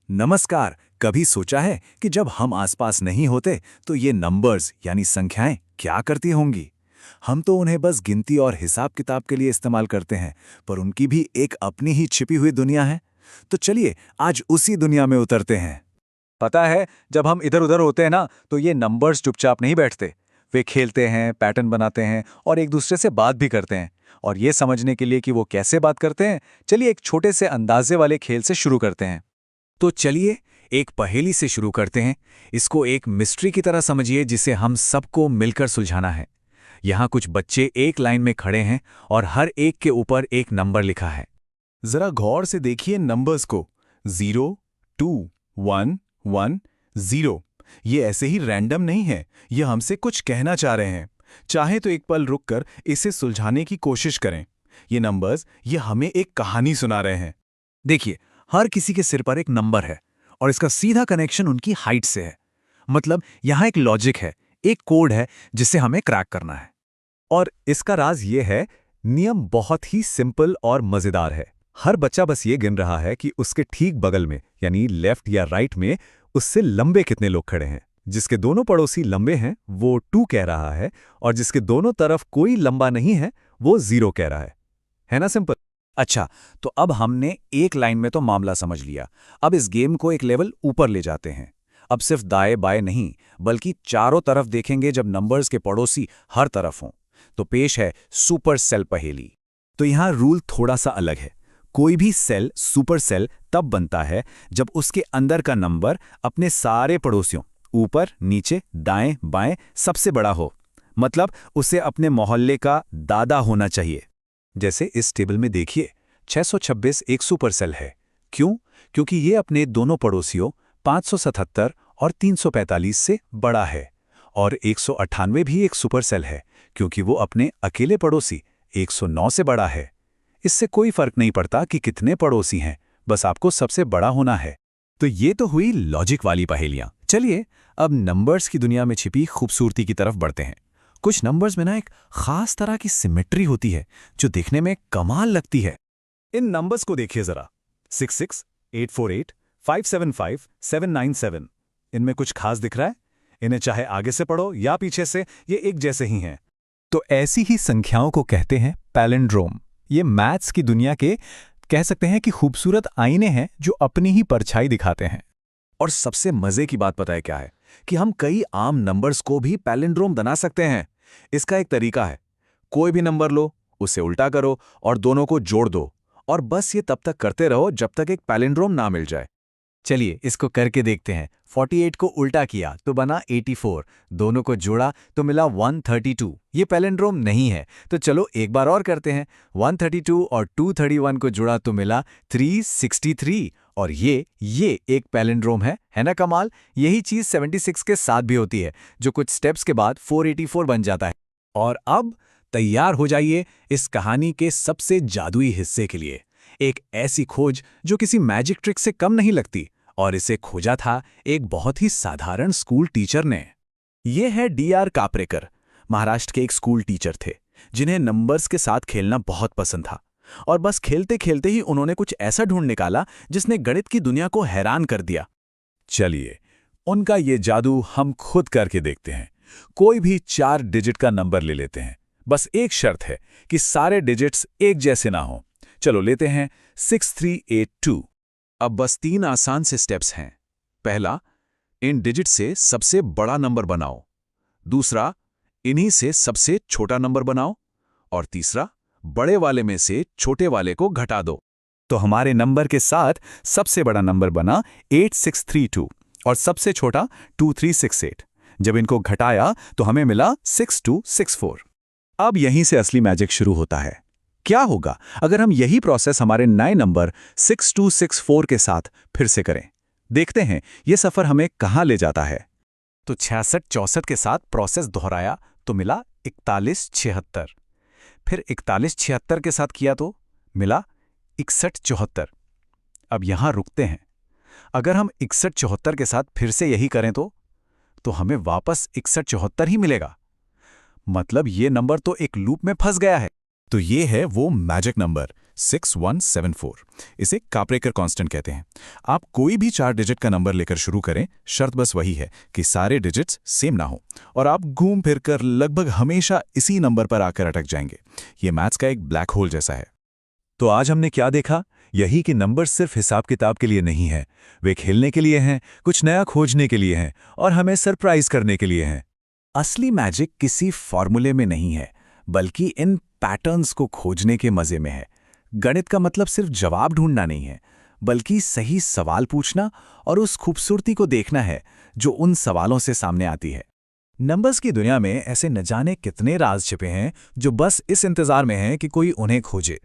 नमस्कार। कभी सोचा है कि जब हम आसपास नहीं होते तो ये नंबर्स यानी संख्याएं क्या करती होंगी। हम तो उन्हें बस गिनती और हिसाब किताब के लिए इस्तेमाल करते हैं, पर उनकी भी एक अपनी ही छिपी हुई दुनिया है। तो चलिए आज उसी दुनिया में उतरते हैं। पता है, जब हम इधर उधर होते हैं ना, तो ये नंबर्स चुपचाप नहीं बैठते। वे खेलते हैं, पैटर्न बनाते हैं और एक दूसरे से बात भी करते हैं। और ये समझने के लिए कि वो कैसे बात करते हैं, चलिए एक छोटे से अंदाजे वाले खेल से शुरू करते हैं। तो चलिए एक पहेली से शुरू करते हैं। इसको एक मिस्ट्री की तरह समझिए जिसे हम सबको मिलकर सुलझाना है। यहाँ कुछ बच्चे एक लाइन में खड़े हैं और हर एक के ऊपर एक नंबर लिखा है। जरा गौर से देखिए नंबर्स को। 0, 2, 1, 1, 0। ये ऐसे ही रैंडम नहीं है, ये हमसे कुछ कहना चाह रहे हैं। चाहे तो एक पल रुककर इसे सुलझाने की कोशिश करें। ये नंबर्स ये हमें एक कहानी सुना रहे हैं। देखिए, हर किसी के सिर पर एक नंबर है और इसका सीधा कनेक्शन उनकी हाइट से है। मतलब यहाँ एक लॉजिक है, एक कोड है जिसे हमें क्रैक करना है। और इसका राज ये है, नियम बहुत ही सिंपल और मजेदार है। हर बच्चा बस ये गिन रहा है कि उसके ठीक बगल में यानी लेफ्ट या राइट में उससे लंबे कितने लोग खड़े हैं। जिसके दोनों पड़ोसी लंबे हैं वो 2 कह रहा है, और जिसके दोनों तरफ कोई लंबा नहीं है वो 0 कह रहा है ना सिंपल। अच्छा, तो अब हमने एक लाइन में तो मामला समझ लिया। अब इस गेम को एक लेवल ऊपर ले जाते हैं। अब सिर्फ दाएं बाएं नहीं, बल्कि चारों तरफ देखेंगे जब नंबर्स के पड़ोसी हर तरफ हों। तो पेश है सुपर सेल पहेली। तो यहाँ रूल थोड़ा सा अलग है। कोई भी सेल सुपर सेल तब बनता है जब उसके अंदर का नंबर अपने सारे पड़ोसियों ऊपर नीचे दाएं बाएं सबसे बड़ा हो। मतलब उसे अपने मोहल्ले का दादा होना चाहिए। जैसे इस टेबल में देखिए, 626 एक सुपर सेल है। क्यों? क्योंकि ये अपने दोनों पड़ोसियों 577 और 345 से बड़ा है। और 198 भी एक सुपर सेल है, क्योंकि वो अपने अकेले पड़ोसी 109 से बड़ा है। इससे कोई फर्क नहीं पड़ता कि कितने पड़ोसी हैं, बस आपको सबसे बड़ा होना है। तो ये तो हुई लॉजिक वाली पहेलियां। चलिए अब नंबर्स की दुनिया में छिपी खूबसूरती की तरफ बढ़ते हैं। कुछ नंबर्स में ना एक खास तरह की सिमेट्री होती है जो देखने में कमाल लगती है। इन नंबर्स को देखिए जरा। 66, 848, 575, 797। इनमें कुछ खास दिख रहा है? इन्हें चाहे आगे से पढ़ो या पीछे से, ये एक जैसे ही हैं। तो ऐसी ही संख्याओं को कहते हैं पैलिंड्रोम। ये मैथ्स की दुनिया के कह सकते हैं कि खूबसूरत आईने हैं जो अपनी ही परछाई दिखाते हैं। और सबसे मजे की बात पता है क्या है? कि हम कई आम नंबर्स को भी पैलिंड्रोम बना सकते हैं। इसका एक तरीका है, कोई भी नंबर लो, उसे उल्टा करो और दोनों को जोड़ दो, और बस ये तब तक करते रहो जब तक एक पैलिंड्रोम ना मिल जाए। चलिए इसको करके देखते हैं। 48 को उल्टा किया तो बना 84, दोनों को जोड़ा तो मिला 132। ये पैलिंड्रोम नहीं है, तो चलो एक बार और करते हैं। 132 और 231 को जोड़ा तो मिला 363, और ये एक पैलिंड्रोम है ना कमाल। यही चीज 76 के साथ भी होती है, जो कुछ स्टेप्स के बाद 484 बन जाता है। और अब तैयार हो जाइए इस कहानी के सबसे जादुई हिस्से के लिए। एक ऐसी खोज जो किसी मैजिक ट्रिक से कम नहीं लगती, और इसे खोजा था एक बहुत ही साधारण स्कूल टीचर ने। ये है D.R. कापरेकर। महाराष्ट्र के एक स्कूल टीचर थे जिन्हें नंबर्स के साथ खेलना बहुत पसंद था। और बस खेलते खेलते ही उन्होंने कुछ ऐसा ढूंढ निकाला जिसने गणित की दुनिया को हैरान कर दिया। चलिए उनका ये जादू हम खुद करके देखते हैं। कोई भी 4 डिजिट का नंबर ले लेते हैं। बस एक शर्त है कि सारे डिजिट्स एक जैसे ना हों। चलो लेते हैं 6382। अब बस 3 आसान से स्टेप्स हैं। पहला, इन डिजिट से सबसे बड़ा नंबर बनाओ। दूसरा, इन्हीं से सबसे छोटा नंबर बनाओ। और तीसरा, बड़े वाले में से छोटे वाले को घटा दो। तो हमारे नंबर के साथ सबसे बड़ा नंबर बना 8632 और सबसे छोटा 2368। जब इनको घटाया तो हमें मिला 6264। अब यहीं से असली मैजिक शुरू होता है। क्या होगा अगर हम यही प्रोसेस हमारे नए नंबर 6264 के साथ फिर से करें? देखते हैं ये सफर हमें कहां ले जाता है। तो 6664 के साथ प्रोसेस दोहराया तो मिला 4176। फिर 4176 के साथ किया तो मिला 6174। अब यहां रुकते हैं। अगर हम 6174 के साथ फिर से यही करें तो हमें वापस 6174 ही मिलेगा। मतलब ये नंबर तो एक लूप में फंस गया है। तो ये है वो मैजिक नंबर 6174। इसे काप्रेकर कांस्टेंट कहते हैं। आप कोई भी 4 डिजिट का नंबर लेकर शुरू करें, शर्त बस वही है कि सारे डिजिट्स सेम ना हो और आप घूम फिर कर लगभग हमेशा इसी नंबर पर आकर अटक जाएंगे। ये मैथ्स का एक ब्लैक होल जैसा है। तो आज हमने क्या देखा? यही कि नंबर सिर्फ हिसाब किताब के लिए नहीं है, वे खेलने के लिए हैं, कुछ नया खोजने के लिए हैं और हमें सरप्राइज करने के लिए हैं। असली मैजिक किसी फॉर्मूले में नहीं है, बल्कि इन पैटर्न्स को खोजने के मजे में है। गणित का मतलब सिर्फ जवाब ढूंढना नहीं है, बल्कि सही सवाल पूछना और उस खूबसूरती को देखना है जो उन सवालों से सामने आती है। नंबर्स की दुनिया में ऐसे न जाने कितने राज छिपे हैं जो बस इस इंतजार में हैं कि कोई उन्हें खोजे।